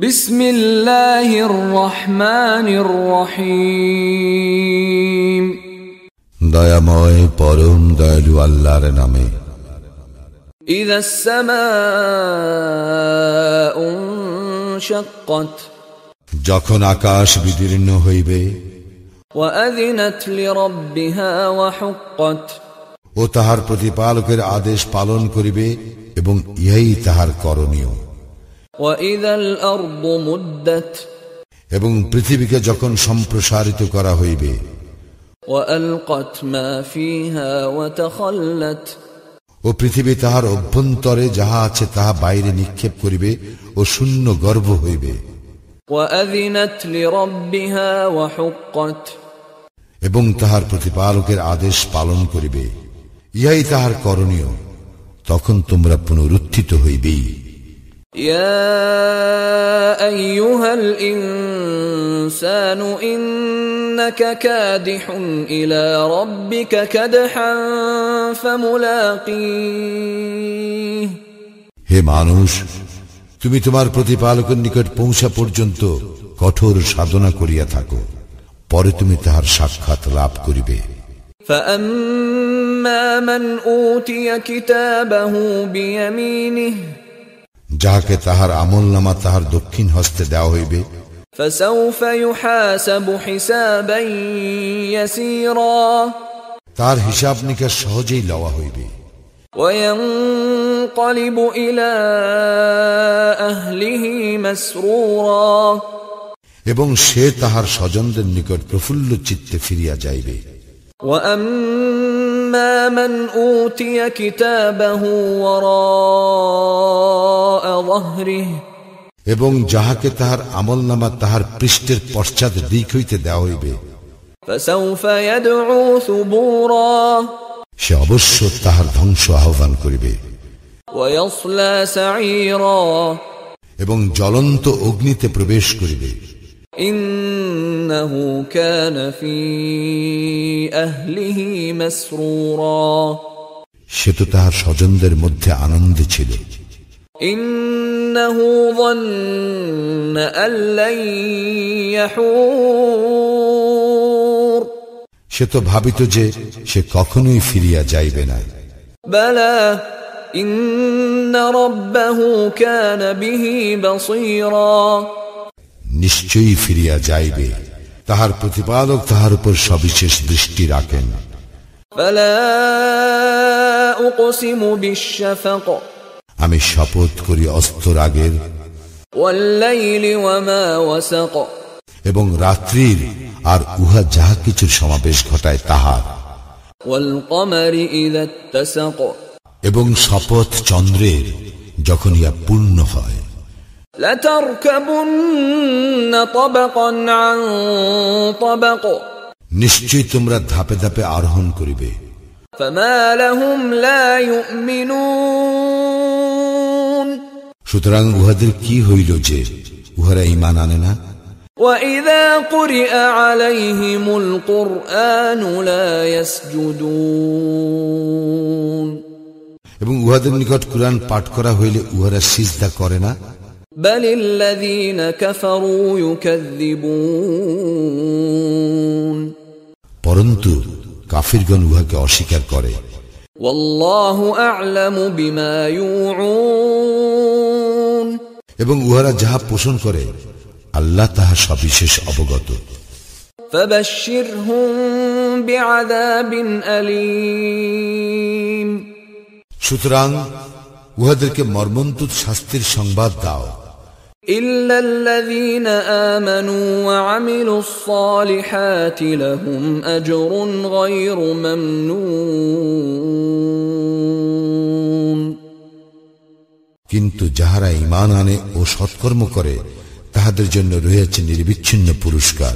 বিসমিল্লাহির রহমানির রহিম। দয়াময় পরম দয়ালু আল্লাহর নামে। ইযাস সামাউ ইনশাক্কাত, যখন আকাশ বিদীর্ণ হইবে। ওয়া আযিনাত লিরাব্বিহা ওয়া হুক্কাত, ও তাহার প্রতিপালকের আদেশ পালন করিবে এবং ইহাই তাহার করণীয়। ওয়া ইযাল আরদু মুদ্দাত, এবং পৃথিবীকে যখন সম্প্রসারিত করা হইবে। ওয়া আলকাত মা ফিহা ওয়া তাখাল্লাত, ও পৃথিবী তাহার অভ্যন্তরে যাহা আছে তাহা বাইরে নিক্ষেপ করিবে ও শূন্য গর্ভ হইবে। ওয়া আযিনাত লিরাব্বিহা ওয়া হুক্কাত, এবং তাহার প্রতিপালকের আদেশ পালন করিবে, ইহাই তাহার করণীয়। তখন তোমরা পুনরুত্থিত হইবেই। ইয়া আইয়ুহাল ইনসানু ইন্নাকা কাদিহুন ইলা রাব্বিকা কাদহান ফামুলাকিহ, হে মানুষ, তুমি তোমার প্রতিপালকের নিকট পৌঁছা পর্যন্ত কঠোর সাধনা করিয়া থাকো, পরে তুমি তাহার সাক্ষাৎ লাভ করিবে। ফাআম্মা মান উতিয়া কিতাবাহু বিয়ামিনিহি, যাহাকে তাহার আমলনামা তাহার দক্ষিণ হস্তে দেওয়া হইবে। ফাসাউফা ইউহাসাবু হিসাবান ইয়াসীরা, তার হিসাব নিকাশ সহজেই লওয়া হইবে। ওয়া ইয়ানকালিবু ইলা আহলিহি মাসরুরা, এবং সে তাহার স্বজনদের নিকট প্রফুল্ল চিত্তে ফিরিয়া যাইবে। ওয়া আম্মা মান উতিয়া কিতাবাহু ওয়ারাআ যাহরিহি, এবং যাহাকে তাহার আমলনামা তাহার পৃষ্ঠের পশ্চাৎ দিক হইতে দেওয়া হইবে। ফাসাউফা ইয়াদউ সুবুরা, সে অবশ্য তাহার ধ্বংস আহ্বান করিবে। ওয়া ইয়াসলা সাঈরা, এবং জ্বলন্ত অগ্নিতে প্রবেশ করিবে। ইন্নাহু কানা ফি আহলিহি মাসরুরা, সে তো তাহার স্বজনদের মধ্যে আনন্দে ছিল। ইন্নাহু যান্না আন লান ইয়াহুর, সে তো ভাবিত যে সে কখনোই ফিরিয়া যাইবে না। বালা ইন্না রাব্বাহু কানা বিহি বাসীরা, নিশ্চয়ই ফিরিয়া যাইবে, তাহার প্রতিপালক তাহার উপর সবিশেষ দৃষ্টি রাখেন। ফালা উকসিমু বিশ-শাফাক, আমি শপথ করি অস্তর আগের, ওয়াল লাইলি ওয়া মা ওয়াসাক, এবং রাত্রির আর উহা যাহা কিছুর সমাবেশ ঘটায় তাহার, ওয়াল কমারি ইযা ইত্তাসাক, এবং শপথ চন্দ্রের যখন ইহা পূর্ণ হয়। লাতারকাবুন্না তাবাকান আন তাবাক, নিশ্চয়ই তোমরা ধাপে ধাপে আরোহণ করিবে। ফামা লাহুম লা ইউমিনুন, সুতরাং উহাদের কি হইল যে উহারা ঈমান আনে না। ওয়া ইযা কুরিআ আলাইহিমুল কুরআনু লা ইয়াসজুদুন, এবং উহাদের নিকট কুরআন পাঠ করা হইলে উহারা সিজদা করে না। বালিল্লাযীনা কাফারু ইউকাযযিবুন, পরন্তু কাফিরগণ উহাকে অস্বীকার করে। ওয়াল্লাহু আ'লামু বিমা ইউউন, এবং উহারা যাহা পোষণ করে আল্লাহ তাহা সবিশেষ অবগত। ফাবাশশিরহুম বিআযাবিন আলীম, সুতরাং উহাদেরকে মর্মন্তুদ শাস্তির সংবাদ দাও। ইল্লাল্লাযীনা আমানু ওয়া আমিলুস সালিহাতি লাহুম আজরুন গায়রু মামনুন, কিন্তু যাহারা ঈমান আনে ও সৎকর্ম করে তাহাদের জন্য রয়েছে নির্বিচ্ছিন্ন পুরস্কার।